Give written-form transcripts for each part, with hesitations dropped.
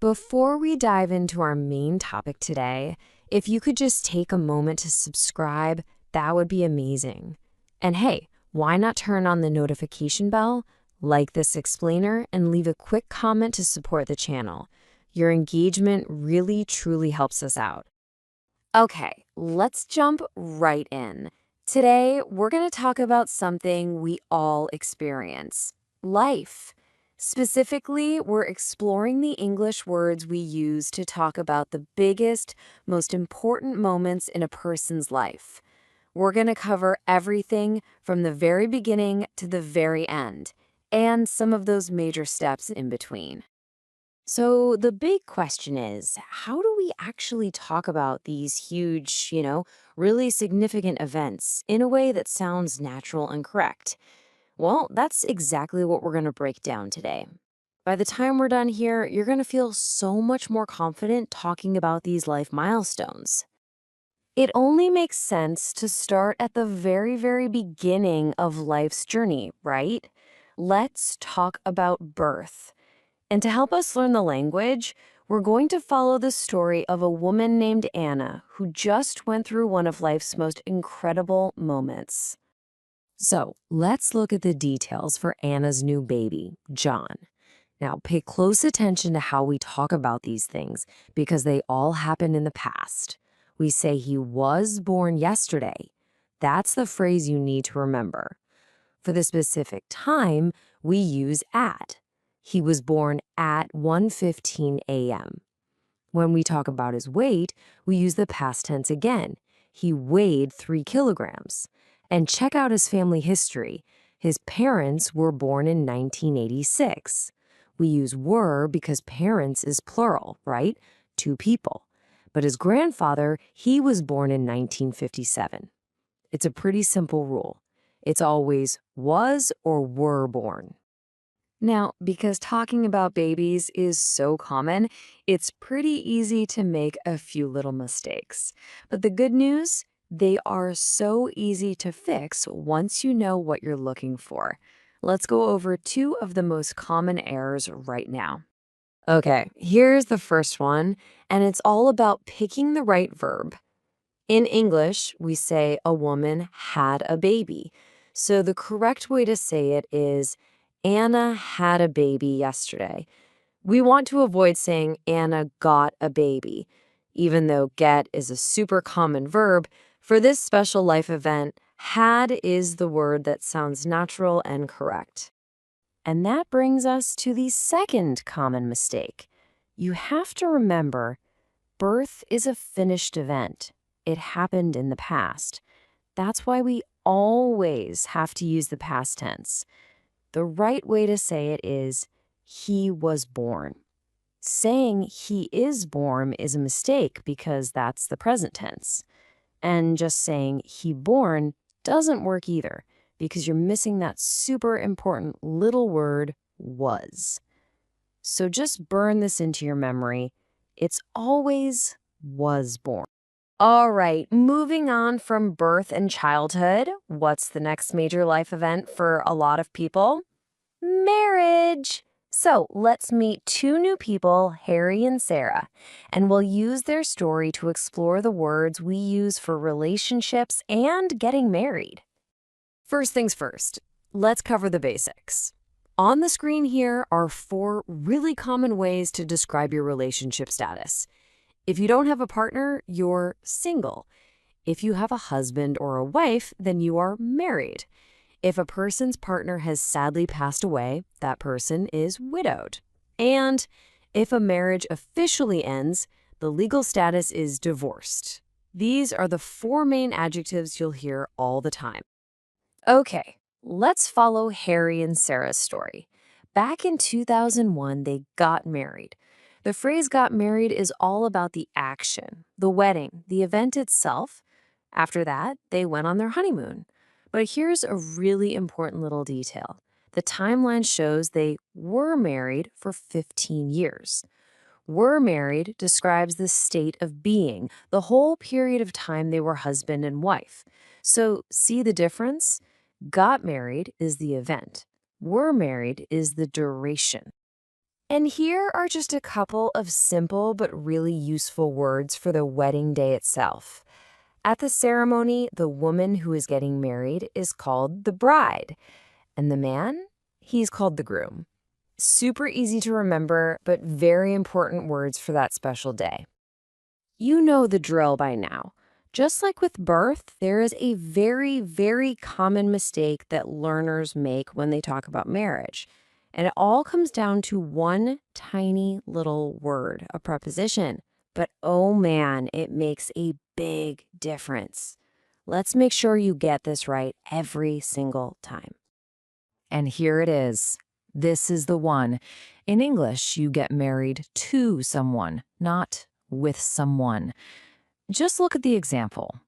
Before we dive into our main topic today, if you could just take a moment to subscribe, that would be amazing. And hey, why not turn on the notification bell, like this explainer, and leave a quick comment to support the channel. Your engagement really, truly helps us out. Okay, let's jump right in. Today, we're going to talk about something we all experience: life. Specifically, we're exploring the English words we use to talk about the biggest, most important moments in a person's life. We're going to cover everything from the very beginning to the very end, and some of those major steps in between. So the big question is, how do we actually talk about these huge, really significant events in a way that sounds natural and correct? Well, that's exactly what we're going to break down today. By the time we're done here, you're going to feel so much more confident talking about these life milestones. It only makes sense to start at the very, very beginning of life's journey, right? Let's talk about birth. And to help us learn the language, we're going to follow the story of a woman named Anna who just went through one of life's most incredible moments. So let's look at the details for Anna's new baby, John. Now, pay close attention to how we talk about these things because they all happen in the past. We say he was born yesterday. That's the phrase you need to remember. For the specific time, we use at. He was born at 1:15 a.m. When we talk about his weight, we use the past tense again. He weighed 3 kilograms. And check out his family history. His parents were born in 1986. We use were because parents is plural, right? 2 people. But his grandfather, he was born in 1957. It's a pretty simple rule. It's always was or were born. Now, because talking about babies is so common, it's pretty easy to make a few little mistakes. But the good news, they are so easy to fix once you know what you're looking for. Let's go over 2 of the most common errors right now. Okay, here's the first one, and it's all about picking the right verb. In English, we say a woman had a baby. So the correct way to say it is Anna had a baby yesterday. We want to avoid saying Anna got a baby. Even though get is a super common verb, for this special life event, had is the word that sounds natural and correct. And that brings us to the second common mistake. You have to remember, birth is a finished event. It happened in the past. That's why we always have to use the past tense. The right way to say it is, he was born. Saying he is born is a mistake because that's the present tense. And just saying he born doesn't work either because you're missing that super important little word was. So just burn this into your memory. It's always was born. All right, moving on from birth and childhood, what's the next major life event for a lot of people? Marriage. So let's meet 2 new people, Harry and Sarah, and we'll use their story to explore the words we use for relationships and getting married. First things first, let's cover the basics. On the screen here are 4 really common ways to describe your relationship status. If you don't have a partner, you're single. If you have a husband or a wife, then you are married. If a person's partner has sadly passed away, that person is widowed. And if a marriage officially ends, the legal status is divorced. These are the 4 main adjectives you'll hear all the time. Okay, let's follow Harry and Sarah's story. Back in 2001, they got married. The phrase got married is all about the action, the wedding, the event itself. After that, they went on their honeymoon. But here's a really important little detail. The timeline shows they were married for 15 years. Were married describes the state of being, the whole period of time they were husband and wife. So see the difference? Got married is the event. Were married is the duration. And here are just a couple of simple but really useful words for the wedding day itself. At the ceremony, the woman who is getting married is called the bride, and the man, he's called the groom. Super easy to remember, but very important words for that special day. You know the drill by now. Just like with birth, there is a very, very common mistake that learners make when they talk about marriage. And it all comes down to one tiny little word, a preposition. But oh man, it makes a big difference. Let's make sure you get this right every single time. And here it is. This is the one. In English, you get married to someone, not with someone. Just look at the example.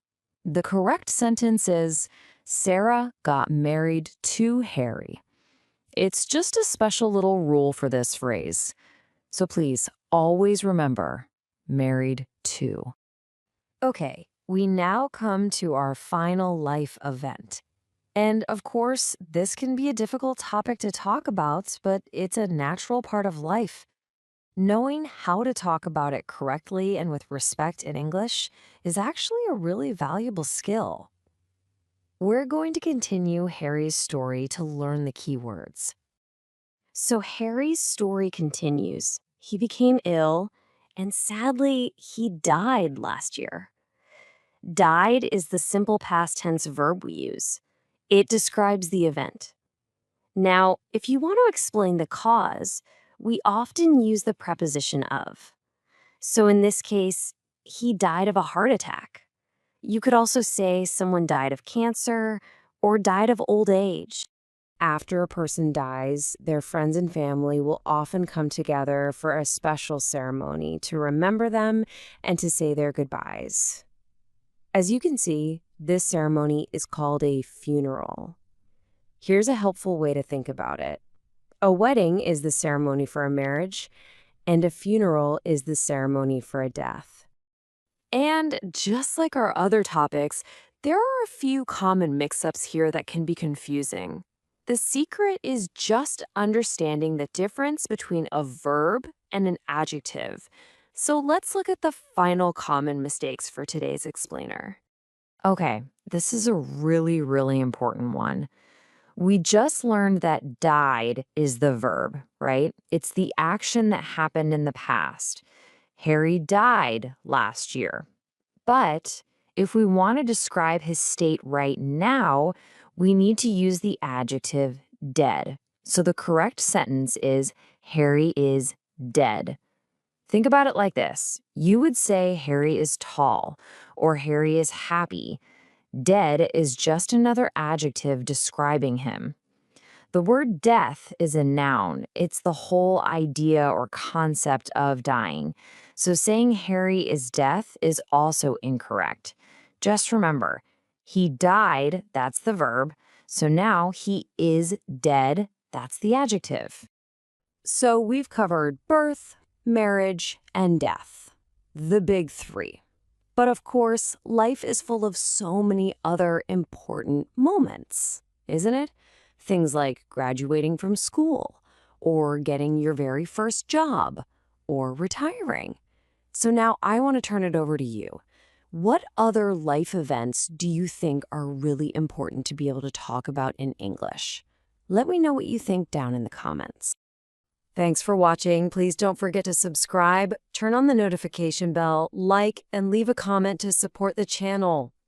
The correct sentence is, Sarah got married to Harry. It's just a special little rule for this phrase. So please always remember, married to. Okay, we now come to our final life event. And of course, this can be a difficult topic to talk about, but it's a natural part of life. Knowing how to talk about it correctly and with respect in English is actually a really valuable skill. We're going to continue Harry's story to learn the key words. So Harry's story continues. He became ill, and sadly, he died last year. Died is the simple past tense verb we use. It describes the event. Now, if you want to explain the cause, we often use the preposition of. So in this case, he died of a heart attack. You could also say someone died of cancer or died of old age. After a person dies, their friends and family will often come together for a special ceremony to remember them and to say their goodbyes. As you can see, this ceremony is called a funeral. Here's a helpful way to think about it. A wedding is the ceremony for a marriage, and a funeral is the ceremony for a death. And just like our other topics, there are a few common mix-ups here that can be confusing. The secret is just understanding the difference between a verb and an adjective. So let's look at the final common mistakes for today's explainer. Okay, this is a really, really important one. We just learned that died is the verb, right? It's the action that happened in the past. Harry died last year. But if we want to describe his state right now, we need to use the adjective dead. So the correct sentence is, Harry is dead. Think about it like this. You would say Harry is tall or Harry is happy. Dead is just another adjective describing him. The word death is a noun. It's the whole idea or concept of dying. So saying Harry is death is also incorrect. Just remember, he died, that's the verb. So now he is dead, that's the adjective. So we've covered birth, marriage, and death. The big three. But of course, life is full of so many other important moments, isn't it? Things like graduating from school, or getting your very first job, or retiring. So now I want to turn it over to you. What other life events do you think are really important to be able to talk about in English? Let me know what you think down in the comments. Thanks for watching. Please don't forget to subscribe, turn on the notification bell, like, and leave a comment to support the channel.